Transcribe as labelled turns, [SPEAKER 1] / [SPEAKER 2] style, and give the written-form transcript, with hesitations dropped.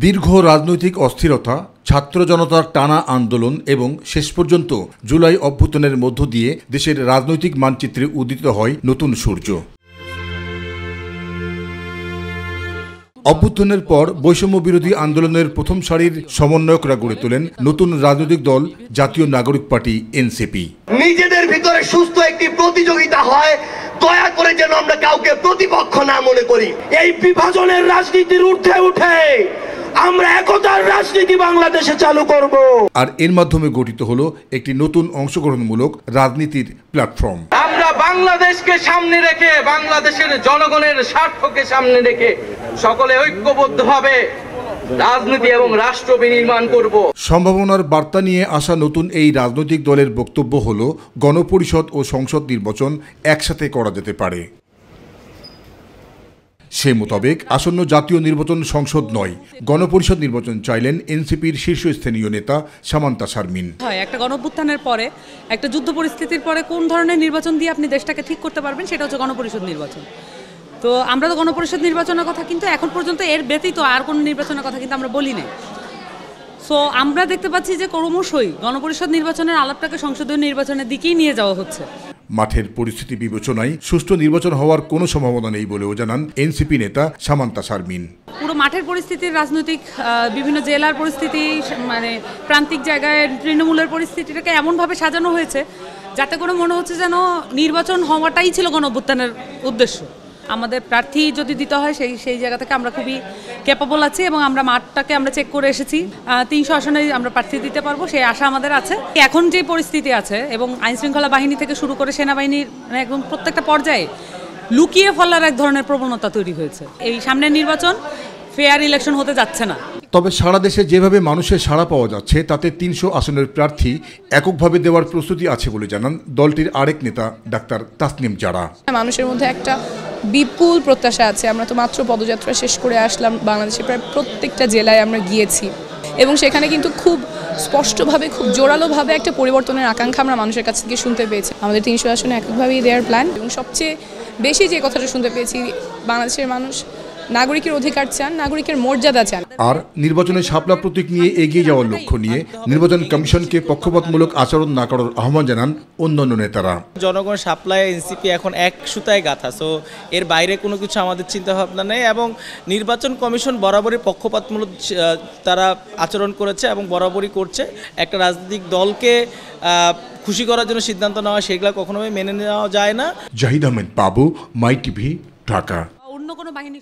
[SPEAKER 1] দীর্ঘ রাজনৈতিক অস্থিরতা, ছাত্র জনতার টানা আন্দোলন এবং শেষ পর্যন্ত জুলাই অভ্যুত্থানের মধ্য দিয়ে দেশের রাজনৈতিক মানচিত্রে উদিত হয় নতুন সূর্য। অভ্যুত্থানের পর বৈষম্য বিরোধী আন্দোলনের প্রথম সারির সমন্বয়করা গড়ে তোলেন নতুন রাজনৈতিক দল জাতীয় নাগরিক পার্টি এনসিপি।
[SPEAKER 2] নিজেদের ভিতরে সুস্থ একটি প্রতিযোগিতা হয়, দয়া করে যেন আমরা কাউকে প্রতিপক্ষ না মনে করি। এই বিভাজনের রাজনীতির ঊর্ধ্বে উঠে আমরা একতার রাজনীতি বাংলাদেশে চালু করব।
[SPEAKER 1] আর এর মাধ্যমে গঠিত হলো একটি নতুন অংশগ্রহণমূলক রাজনীতির প্ল্যাটফর্ম।
[SPEAKER 3] আমরা বাংলাদেশকে সামনে রেখে, বাংলাদেশের জনগণের স্বার্থকে সামনে রেখে সকলে ঐক্যবদ্ধভাবে রাজনীতি এবং রাষ্ট্র বিনির্মাণ করব।
[SPEAKER 1] সম্ভাবনার বার্তা নিয়ে আসা নতুন এই রাজনৈতিক দলের বক্তব্য হলো গণপরিষদ ও সংসদ নির্বাচন একসাথে করা যেতে পারে। সে মোতাবেক আসন্ন জাতীয় নির্বাচন সংসদ নয়, গণপরিষদ নির্বাচন চাইলেন এনসিপির শীর্ষস্থানীয় নেতা সামান্তা শারমিন।
[SPEAKER 4] একটা গণঅভ্যুত্থানের পরে, একটা যুদ্ধ পরিস্থিতির পরে কোন ধরনের নির্বাচন দিয়ে আপনি দেশটাকে ঠিক করতে পারবেন, সেটা হচ্ছে গণপরিষদ নির্বাচন। তো আমরা তো গণপরিষদ নির্বাচনের কথা কিন্তু এখন পর্যন্ত এর ব্যতীত আর কোনো নির্বাচনের কথা কিন্তু আমরা বলি নাই। সো আমরা দেখতে পাচ্ছি যে ক্রমশই গণপরিষদ নির্বাচনের আলাপটাকে সংসদীয় নির্বাচনের দিকেই নিয়ে যাওয়া হচ্ছে।
[SPEAKER 1] মাঠের পরিস্থিতি বিবেচনায় সুষ্ঠু নির্বাচন হওয়ার কোনো সম্ভাবনা নেই বলেও জানান এনসিপি নেতা সামান্তা শারমিন।
[SPEAKER 4] পুরো মাঠের পরিস্থিতির রাজনৈতিক বিভিন্ন জেলার পরিস্থিতি, মানে প্রান্তিক জায়গায় তৃণমূলের পরিস্থিতিটাকে এমনভাবে সাজানো হয়েছে যাতে করে মনে হচ্ছে যেন নির্বাচন হওয়াটাই ছিল গণঅভ্যুত্থানের উদ্দেশ্য। আমাদের প্রার্থী যদি দিতে হয় সেই জায়গা থেকে আমরা খুবই ক্যাপাবল আছি এবং আমরা মাঠটাকে আমরা চেক করে এসেছি। 300 আসনে আমরা প্রার্থী দিতে পারবো, সেই আশা আমাদের আছে। এখন যে পরিস্থিতি আছে এবং আইনশৃঙ্খলা বাহিনী থেকে শুরু করে সেনাবাহিনীর একদম প্রত্যেকটা পর্যায়ে লুকিয়ে ফেলার এক ধরনের প্রবণতা তৈরি হয়েছে। এই সামনের নির্বাচন ফেয়ার ইলেকশন হতে যাচ্ছে না।
[SPEAKER 1] তবে সারা দেশে যেভাবে মানুষের সাড়া পাওয়া যাচ্ছে তাতে 300 আসনের প্রার্থী এককভাবে দেওয়ার প্রস্তুতি আছে বলে জানান দলটির আরেক নেতা ডাক্তার তাসনিম জারা।
[SPEAKER 5] মানুষের মধ্যে একটা বিপুল প্রত্যাশা আছে। আমরা তো মাত্র পদযাত্রা শেষ করে আসলাম, বাংলাদেশের প্রায় প্রত্যেকটা জেলায় আমরা গিয়েছি এবং সেখানে কিন্তু খুব স্পষ্টভাবে, খুব জোরালোভাবে একটা পরিবর্তনের আকাঙ্ক্ষা আমরা মানুষের কাছ থেকে শুনতে পেয়েছি। আমাদের 300 আসনে এককভাবেই দেওয়ার প্ল্যান এবং সবচেয়ে বেশি যে কথাটা শুনতে পেয়েছি, বাংলাদেশের মানুষ নাগরিকের অধিকার চান, নাগরিকের মর্যাদা চান।
[SPEAKER 1] আর নির্বাচনে শাপলা প্রতীক নিয়ে এগিয়ে যাওয়ার লক্ষ্য নিয়ে নির্বাচন কমিশনকে পক্ষপাতমূলক আচরণ না করার আহ্বান জানান অন্যান্য নেতারা।
[SPEAKER 6] জনগণ শাপলায় এনসিপি এখন এক সুতায় গাঁথা, সো এর বাইরে কোনো কিছু আমাদের চিন্তা ভাবনা নেই এবং নির্বাচন কমিশন বরাবরই পক্ষপাতমূলক তারা আচরণ করেছে এবং বরাবরই করছে। একটা রাজনৈতিক দলকে খুশি করার জন্য সিদ্ধান্ত নেওয়া, সেগুলো কখনোই মেনে নেওয়া যায় না।
[SPEAKER 1] জাহিদ আহমেদ বাবু, মাই টিভি, ঢাকা।
[SPEAKER 4] অন্য কোনো বাহিনী